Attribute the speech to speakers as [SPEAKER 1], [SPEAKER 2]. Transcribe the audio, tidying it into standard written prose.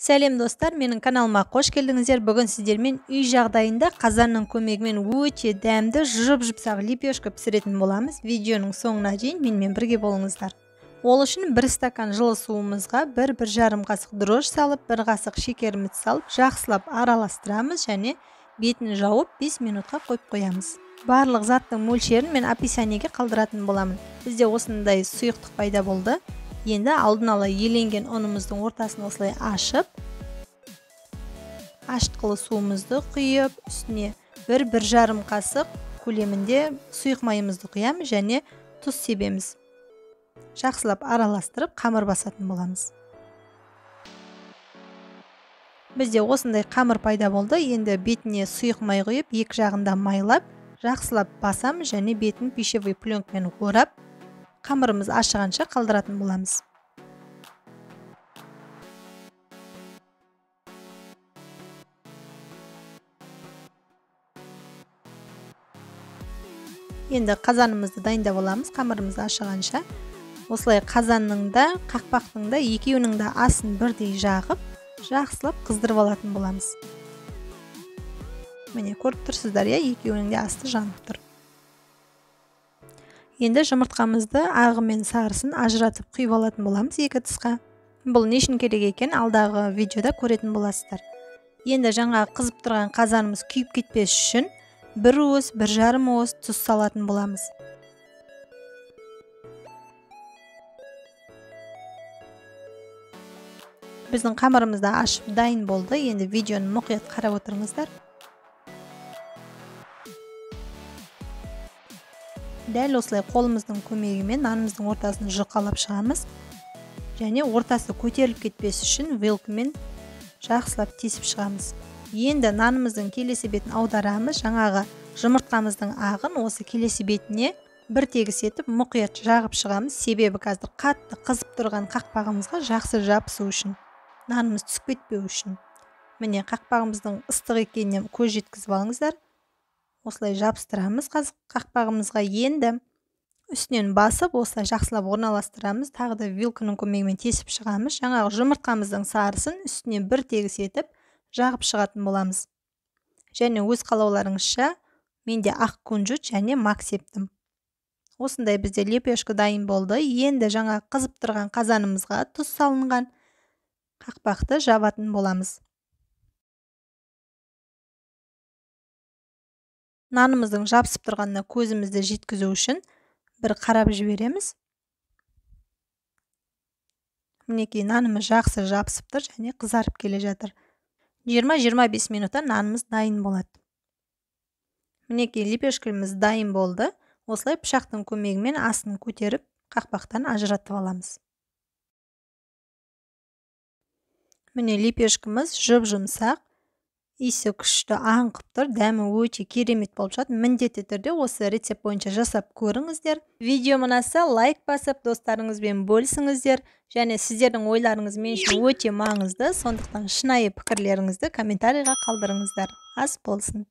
[SPEAKER 1] Сәлем достар, менің каналыма қош келдіңіздер. Бүгін сіздермен үй жағдайында қазанның көмегімен өте дәмді жып-жыпсақ лепешка пісіретін боламыз. Видеоның соңына дейін менімен бірге болыңыздар. Ол үшін 1 стакан жылы суымызға 1-1,5 қасық дрожж салып, 1 қасық шекерімізді салып, жақсылап араластырамыз және бетін жауып 5 минутқа қойып қоямыз. Барлық заттың мөлшерін мен описаниеге қалдыратын боламын. Бізде осындай сұйықтық пайда болды. Енді алдын ала еленген ұнымыздың ортасын осылай ашып, ашытқылы суымызды құйып, үстіне 1-1,5 қасық көлемінде сұйық майымызды құямыз және тұз себеміз. Жақсылап араластырып, қамыр басатын боламыз. Бізде осындай қамыр пайда болды. Енді бетіне сұйық май құйып, екі жағында майлап, жақсылап басамыз және бетін пищевой пленкамен орап, қамырымыз ашығанша қалдыратын боламыз. Енді қазанымызды дайындап аламыз, қамырымызды ашығанша. Осылай қазанның да, қақпақтың да, екеуінің де асын бірдей жағып, жақсылап қыздырып алатын боламыз. Міне көріп тұрсыздар, екеуінің де асты жанып тұр. Енді жұмыртқамызды ағы мен сарысын ажыратып құйып алатын боламыз екі тысқа. Бұл не үшін керек екен, алдағы видеода көретін боласыздар. Енді жаңа қызып тұрған қазанымыз күйіп кетпес үшін 1 уыс, 1,5 уыс тұз салатын боламыз. Біздің қамырымыз да ашып дайын болды. Енді видеоны мұқият қарап отырыңыздар. Дәл осылай қолымыздың көмегімен нанымыздың ортасын жұқалап шығамыз. Және ортасы көтеріліп кетпес үшін вилкамен жақсылап тесіп шығамыз. Енді нанымыздың келесі бетін аударамыз. Жаңағы жұмыртқамыздың ағын осы келесі бетіне бір тегіс етіп мұқият жағып шығамыз. Себебі қазір қатты қызып тұрған қақпағымызға жақсы жабысу үшін, нанымыз түсіп кетпеу үшін. Міне қақпағымыздың ыстық екеніне көз жеткізіп алыңыздар. Осылай жабыстырамыз қақпағымызға. Енді үстінен басып, осылай жақсылап орналастырамыз. Тағы да вилканың көмегімен тесіп шығамыз. Жаңағы жұмыртқамыздың сарысын үстіне бір тегіс етіп жағып шығатын боламыз. Және өз қалауларыңызша менде ақ күнжіт және мак септім. Осындай бізде лепешка дайын болды. Енді жаңа қызып тұрған қазанымызға тұз салынған қақпақты жабатын боламыз. Нанымыздың жабысып тұрғанына көзімізді жеткізу үшін бір қарап жібереміз. Мінекей нанымыз жақсы жабысып тұр және қызарып келе жатыр. 20-25 минутта нанымыз дайын болады. Мінекей лепешкамыз дайын болды. Осылай пышақтың көмегімен астын көтеріп, қақпақтан ажыратып аламыз. Міне лепешкамыз жып-жұмсақ, иісі күшті аңқып тұр, дәмі өте керемет болып жатыр. Міндетті түрде осы рецепт бойынша жасап көріңіздер. Видео ұнаса лайк басып, достарыңызбен бөлісіңіздер. Және сіздердің ойларыңыз мен үшін өте маңызды. Сондықтан шынайы пікірлеріңізді комментарийға қалдырыңыздар. Ас болсын.